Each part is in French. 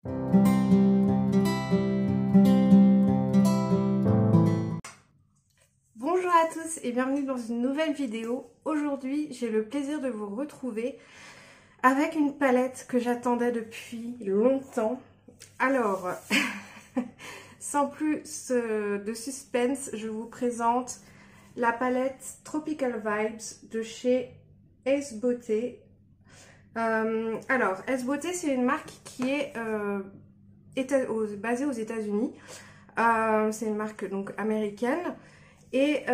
Bonjour à tous et bienvenue dans une nouvelle vidéo. Aujourd'hui, j'ai le plaisir de vous retrouver avec une palette que j'attendais depuis longtemps. Alors, sans plus de suspense, je vous présente la palette Tropical Vibes de chez Ace Beauté. Alors, Ace Beauté, c'est une marque qui est basée aux États-Unis. C'est une marque donc américaine. Et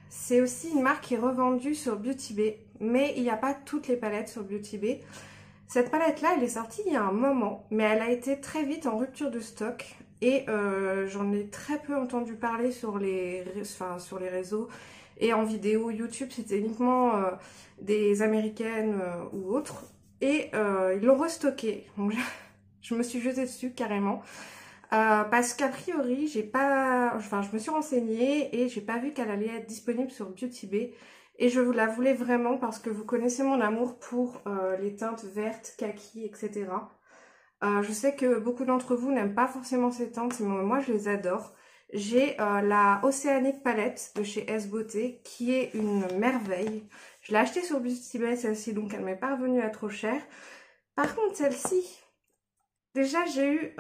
c'est aussi une marque qui est revendue sur Beauty Bay, mais il n'y a pas toutes les palettes sur Beauty Bay. Cette palette-là, elle est sortie il y a un moment, mais elle a été très vite en rupture de stock. Et j'en ai très peu entendu parler sur les réseaux et en vidéo YouTube. C'était uniquement des américaines ou autres. Et ils l'ont restocké. Donc je me suis jetée dessus carrément. Parce qu'a priori, je me suis renseignée et j'ai pas vu qu'elle allait être disponible sur Beauty Bay. Et je la voulais vraiment parce que vous connaissez mon amour pour les teintes vertes, kaki, etc. Je sais que beaucoup d'entre vous n'aiment pas forcément ces teintes, mais moi je les adore. J'ai la Océanique Palette de chez Ace Beauté qui est une merveille. Je l'ai achetée sur Beauty Bay celle-ci, donc elle m'est pas revenue à trop cher. Par contre celle-ci, déjà j'ai eu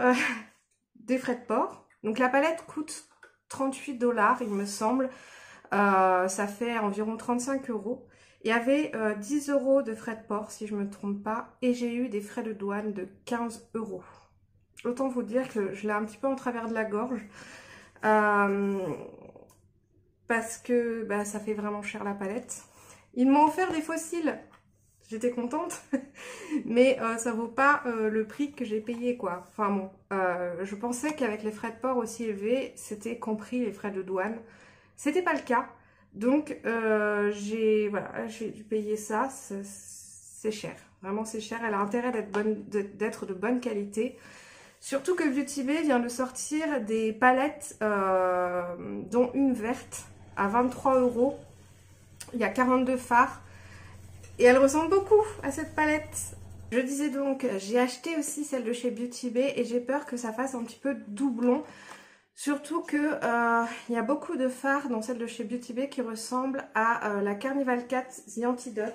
des frais de port. Donc la palette coûte 38 $, il me semble. Ça fait environ 35 €. Il y avait 10 € de frais de port, si je ne me trompe pas. Et j'ai eu des frais de douane de 15 €. Autant vous dire que je l'ai un petit peu en travers de la gorge. Parce que ça fait vraiment cher la palette. Ils m'ont offert des fossiles. J'étais contente, mais ça vaut pas le prix que j'ai payé, quoi. Enfin bon, je pensais qu'avec les frais de port aussi élevés, c'était compris les frais de douane. C'était pas le cas, donc j'ai dû payer ça. C'est cher, vraiment c'est cher. Elle a intérêt d'être de bonne qualité. Surtout que Beauty Bay vient de sortir des palettes, dont une verte à 23 €. Il y a 42 fards. Et elle ressemble beaucoup à cette palette. Je disais donc, j'ai acheté aussi celle de chez Beauty Bay et j'ai peur que ça fasse un petit peu doublon. Surtout que il y a beaucoup de fards dans celle de chez Beauty Bay qui ressemblent à la Carnival Cat The Antidote.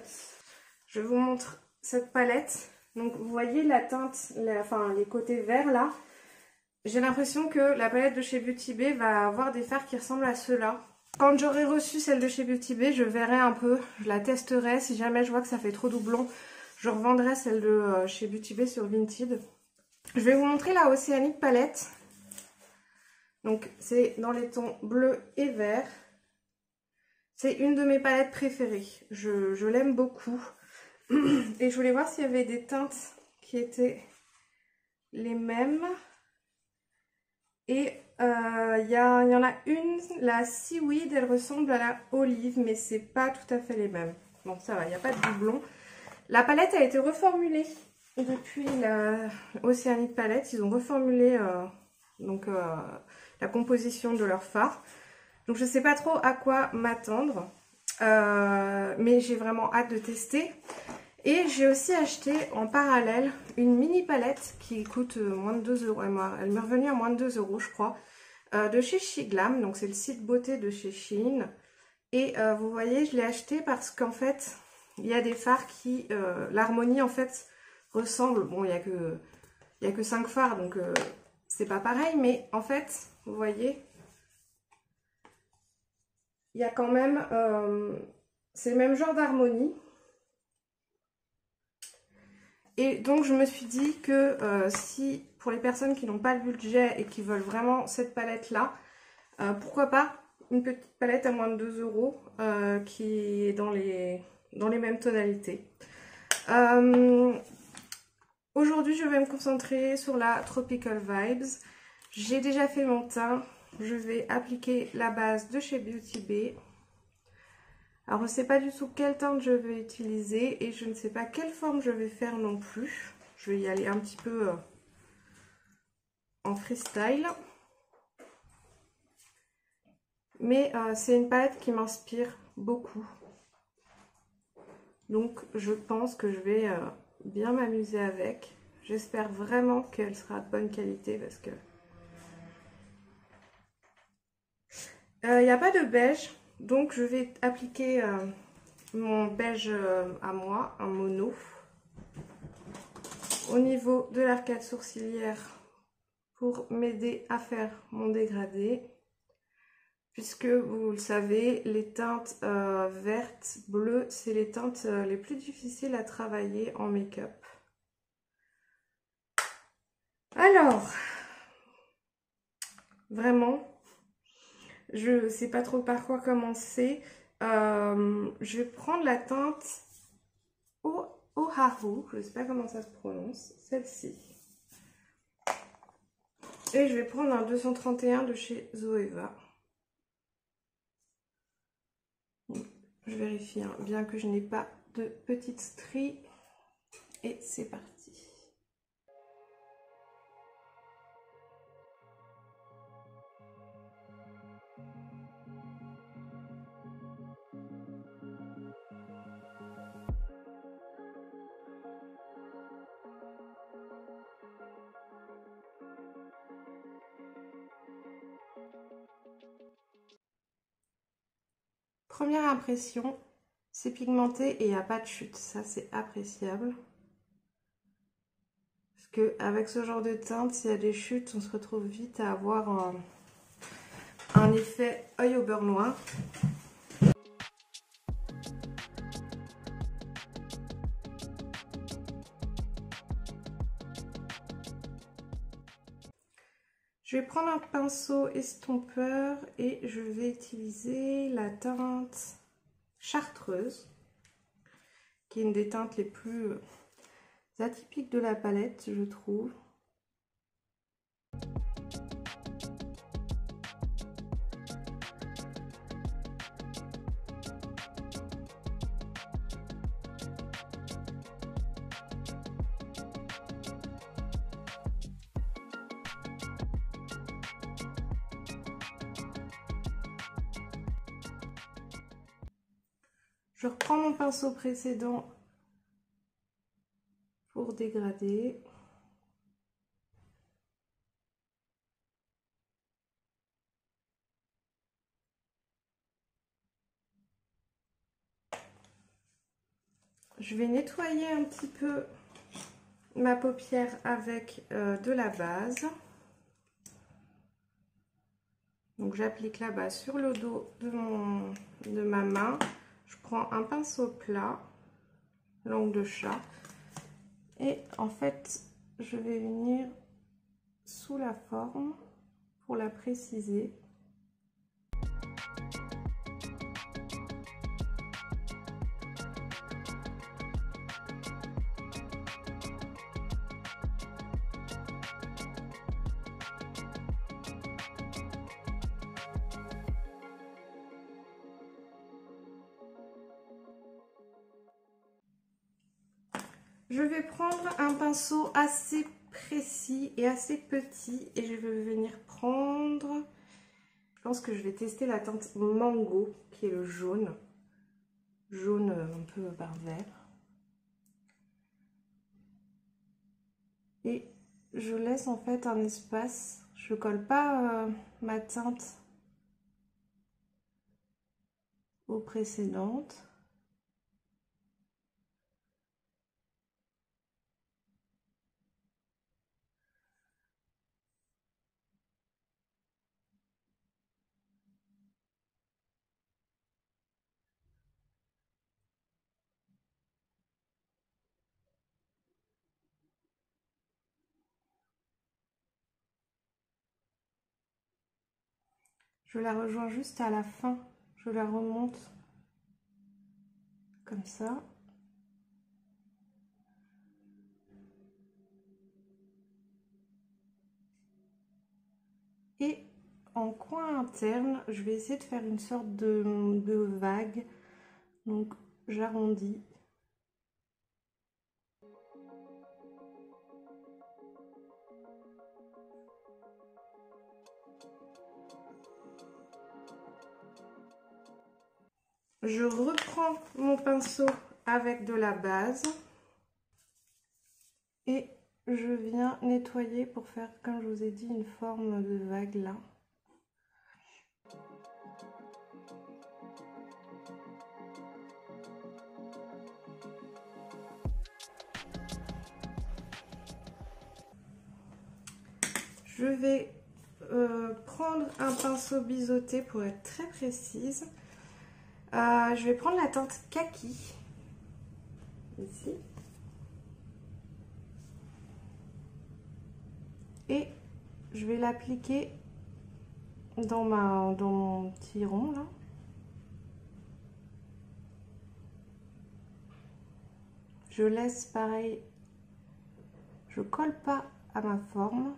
Je vous montre cette palette. Donc vous voyez la teinte, les côtés verts là. J'ai l'impression que la palette de chez Beauty Bay va avoir des fards qui ressemblent à ceux-là. Quand j'aurai reçu celle de chez Beauty Bay, je verrai un peu, je la testerai. Si jamais je vois que ça fait trop doublon, je revendrai celle de chez Beauty Bay sur Vinted. Je vais vous montrer la Océanique Palette. Donc c'est dans les tons bleu et vert. C'est une de mes palettes préférées. Je l'aime beaucoup. Et je voulais voir s'il y avait des teintes qui étaient les mêmes. Et il y en a une, la Seaweed, elle ressemble à la Olive, mais c'est pas tout à fait les mêmes. Bon, ça va, il n'y a pas de doublon. La palette a été reformulée depuis la Océanique Palette. Ils ont reformulé la composition de leur fard. Donc je sais pas trop à quoi m'attendre, mais j'ai vraiment hâte de tester. Et j'ai aussi acheté en parallèle une mini palette qui coûte moins de 2 €. Elle m'est revenue à moins de 2 € je crois. De chez Sheglam, donc c'est le site beauté de chez Shein. Et vous voyez, je l'ai acheté parce qu'en fait, il y a des fards qui... l'harmonie en fait ressemble... Bon, il y a que 5 fards, donc c'est pas pareil. Mais en fait, vous voyez, il y a quand même... c'est le même genre d'harmonie. Et donc je me suis dit que si pour les personnes qui n'ont pas le budget et qui veulent vraiment cette palette là, pourquoi pas une petite palette à moins de 2 € qui est dans les mêmes tonalités. Aujourd'hui je vais me concentrer sur la Tropical Vibes. J'ai déjà fait mon teint, je vais appliquer la base de chez Beauty Bay. Alors je ne sais pas du tout quelle teinte je vais utiliser et je ne sais pas quelle forme je vais faire non plus. Je vais y aller un petit peu en freestyle. Mais c'est une palette qui m'inspire beaucoup. Donc je pense que je vais bien m'amuser avec. J'espère vraiment qu'elle sera de bonne qualité parce que... Il n'y a pas de beige, donc je vais appliquer mon beige à moi, un mono. Au niveau de l'arcade sourcilière pour m'aider à faire mon dégradé. Puisque vous le savez, les teintes vertes, bleues, c'est les teintes les plus difficiles à travailler en make-up. Alors, vraiment, je ne sais pas trop par quoi commencer. Je vais prendre la teinte Oahu, je ne sais pas comment ça se prononce, celle-ci. Et je vais prendre un 231 de chez Zoeva. Je vérifie hein, bien que je n'ai pas de petites stries. Et c'est parti. Première impression, c'est pigmenté et il n'y a pas de chute. Ça, c'est appréciable. Parce qu'avec ce genre de teinte, s'il y a des chutes, on se retrouve vite à avoir un effet œil au beurre noir. Je vais prendre un pinceau estompeur et je vais utiliser la teinte chartreuse, qui est une des teintes les plus atypiques de la palette, je trouve. Je reprends mon pinceau précédent pour dégrader. Je vais nettoyer un petit peu ma paupière avec de la base. Donc j'applique la base sur le dos de ma main. Je prends un pinceau plat, langue de chat. Et en fait, je vais venir sous la forme pour la préciser. Je vais prendre un pinceau assez précis et assez petit et je vais venir prendre, je pense que je vais tester la teinte Mango qui est le jaune, un peu par vert. Et je laisse en fait un espace, je colle pas ma teinte aux précédentes. Je la rejoins juste à la fin, je la remonte comme ça. Et en coin interne, je vais essayer de faire une sorte de vague. Donc j'arrondis. Je reprends mon pinceau avec de la base et je viens nettoyer pour faire, comme je vous ai dit, une forme de vague là. Je vais prendre un pinceau biseauté pour être très précise. Je vais prendre la teinte kaki, ici. Et je vais l'appliquer dans mon petit rond là. Je laisse pareil, je colle pas à ma forme.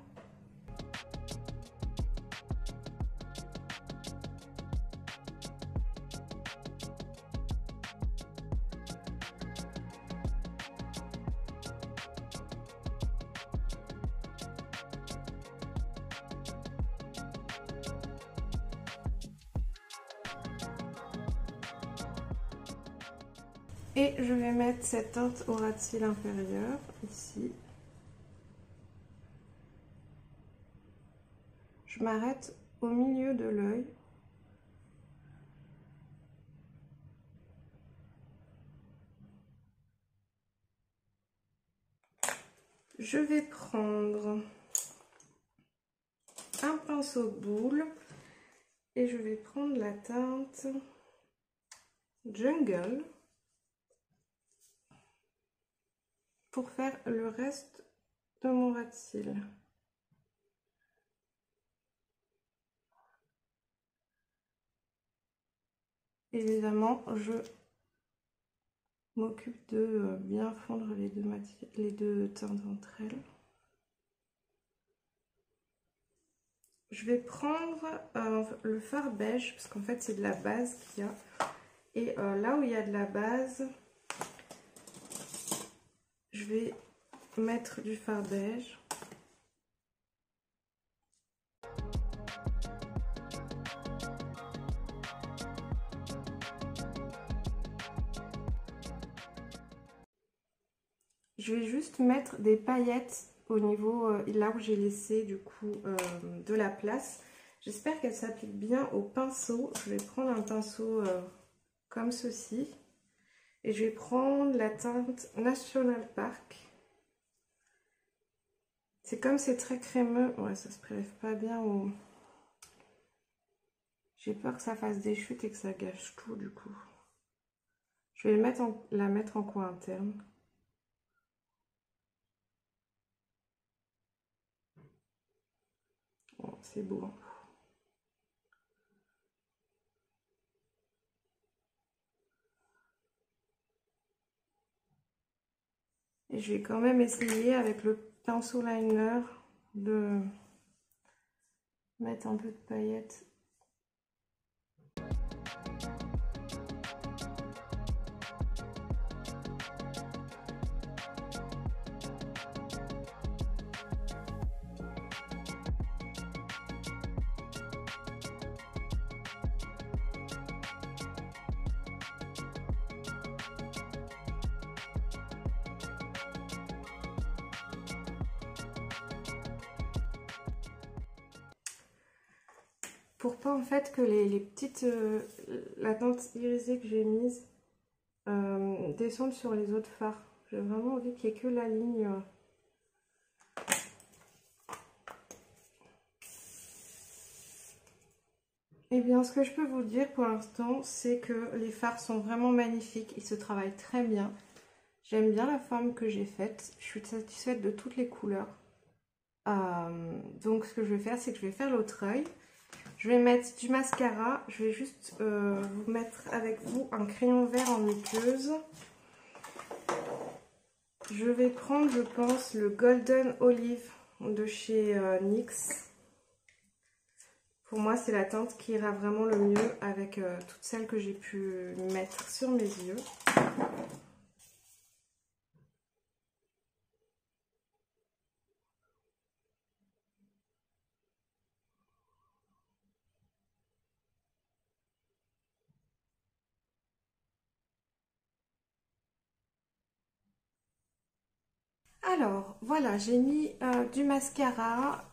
Et je vais mettre cette teinte au ras de cils inférieur, ici. Je m'arrête au milieu de l'œil. Je vais prendre un pinceau boule et je vais prendre la teinte Jungle pour faire le reste de mon ras de cils. Évidemment, je m'occupe de bien fondre les deux teintes entre elles. Je vais prendre le fard beige, parce qu'en fait c'est de la base qu'il y a. Et là où il y a de la base, je vais mettre du fard beige. Je vais juste mettre des paillettes au niveau, là où j'ai laissé du coup de la place. J'espère qu'elle s'applique bien au pinceau. Je vais prendre un pinceau comme ceci. Et je vais prendre la teinte National Park. C'est comme c'est très crémeux. Ouais, ça se prélève pas bien au... J'ai peur que ça fasse des chutes et que ça gâche tout du coup. Je vais la mettre en coin interne. Oh, c'est beau. Hein. Et je vais quand même essayer avec le pinceau liner de mettre un peu de paillettes. Pour pas en fait que les petites... la teinte irisée que j'ai mise descende sur les autres fards. J'ai vraiment envie qu'il n'y ait que la ligne... Eh bien, ce que je peux vous dire pour l'instant, c'est que les fards sont vraiment magnifiques. Ils se travaillent très bien. J'aime bien la forme que j'ai faite. Je suis satisfaite de toutes les couleurs. Donc, ce que je vais faire, c'est que je vais faire l'autre œil. Je vais mettre du mascara. Je vais juste vous mettre avec vous un crayon vert en muqueuse. Je vais prendre, je pense, le Golden Olive de chez NYX. Pour moi, c'est la teinte qui ira vraiment le mieux avec toutes celles que j'ai pu mettre sur mes yeux. Alors, voilà, j'ai mis du mascara.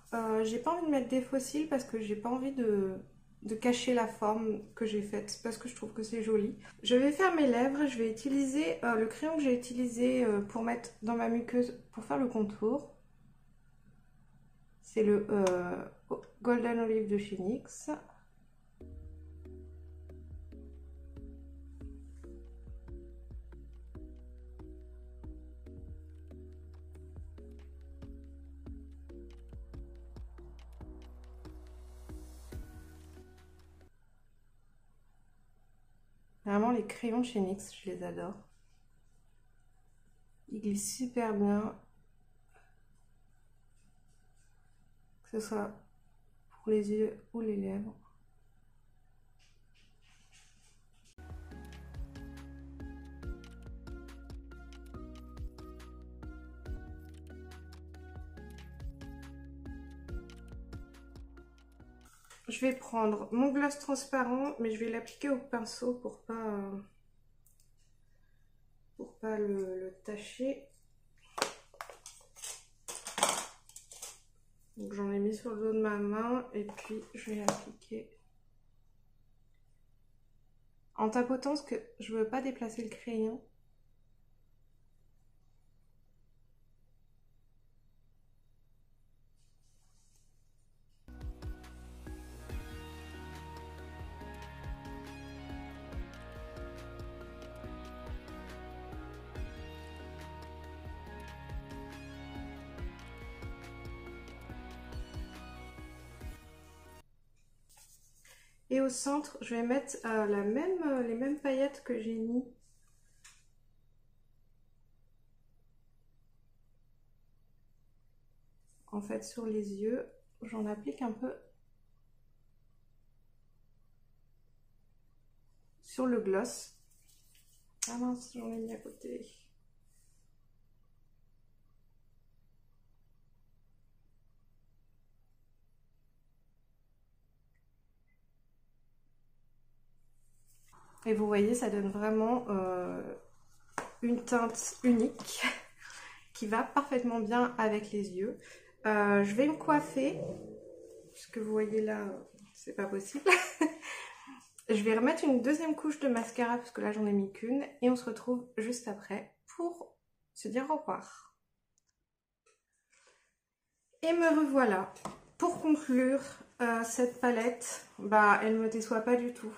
J'ai pas envie de mettre des faux cils parce que j'ai pas envie de cacher la forme que j'ai faite parce que je trouve que c'est joli. Je vais faire mes lèvres. Je vais utiliser le crayon que j'ai utilisé pour mettre dans ma muqueuse pour faire le contour. C'est le Golden Olive de chez NYX. Vraiment, les crayons de chez NYX, je les adore. Ils glissent super bien. Que ce soit pour les yeux ou les lèvres. Je vais prendre mon gloss transparent, mais je vais l'appliquer au pinceau pour pas le tacher. Donc j'en ai mis sur le dos de ma main et puis je vais l'appliquer en tapotant parce que je veux pas déplacer le crayon. Et au centre, je vais mettre les mêmes paillettes que j'ai mis en fait sur les yeux. J'en applique un peu sur le gloss. Ah mince, j'en ai mis à côté. Et vous voyez, ça donne vraiment une teinte unique qui va parfaitement bien avec les yeux. Je vais me coiffer, puisque vous voyez là, c'est pas possible. Je vais remettre une deuxième couche de mascara, parce que là j'en ai mis qu'une, et on se retrouve juste après pour se dire au revoir. Et me revoilà. Pour conclure, cette palette, bah elle me déçoit pas du tout.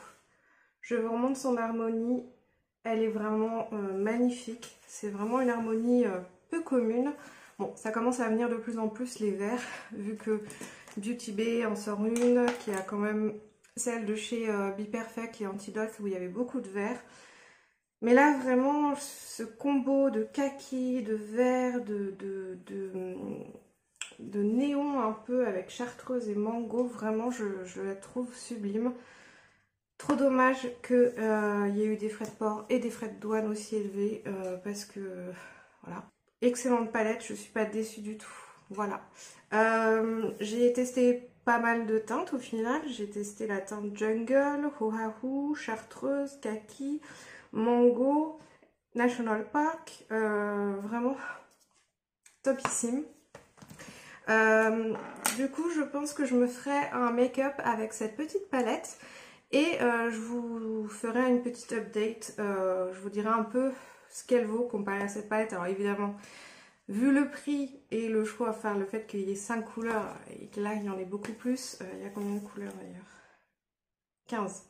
Je vous remontre son harmonie, elle est vraiment magnifique. C'est vraiment une harmonie peu commune. Bon, ça commence à venir de plus en plus les verts, vu que Beauty Bay en sort une, qui a quand même celle de chez Be Perfect, les Antidote, où il y avait beaucoup de verts. Mais là, vraiment, ce combo de kaki, de vert, de néon un peu avec chartreuse et mango, vraiment, je la trouve sublime. Trop dommage qu'il y ait eu des frais de port et des frais de douane aussi élevés, parce que, voilà. Excellente palette, je suis pas déçue du tout. Voilà. J'ai testé pas mal de teintes au final. J'ai testé la teinte Jungle, Oahu, Chartreuse, Kaki, Mango, National Park. Vraiment topissime. Du coup, je pense que je me ferai un make-up avec cette petite palette. Et je vous ferai une petite update. Je vous dirai un peu ce qu'elle vaut comparé à cette palette. Alors évidemment, vu le prix et le choix, enfin le fait qu'il y ait 5 couleurs et que là il y en ait beaucoup plus, il y a combien de couleurs d'ailleurs? 15.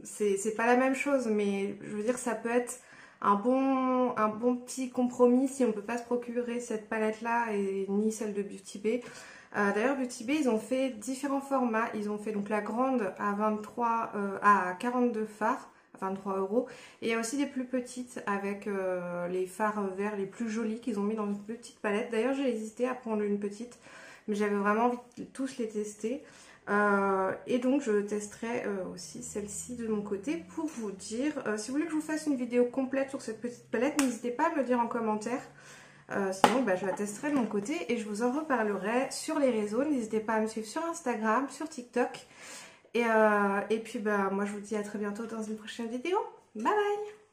C'est pas la même chose, mais je veux dire ça peut être un bon petit compromis si on peut pas se procurer cette palette là et ni celle de Beauty Bay. D'ailleurs Beauty Bay ils ont fait différents formats. Ils ont fait donc la grande à 42 fards. 23 €. Et il y a aussi des plus petites avec les fards verts les plus jolis qu'ils ont mis dans une petite palette. D'ailleurs j'ai hésité à prendre une petite, mais j'avais vraiment envie de tous les tester. Et donc je testerai aussi celle-ci de mon côté pour vous dire. Si vous voulez que je vous fasse une vidéo complète sur cette petite palette, n'hésitez pas à me le dire en commentaire. Sinon bah, je la testerai de mon côté et je vous en reparlerai sur les réseaux. N'hésitez pas à me suivre sur Instagram, sur TikTok. Et puis bah, moi je vous dis à très bientôt dans une prochaine vidéo. Bye bye!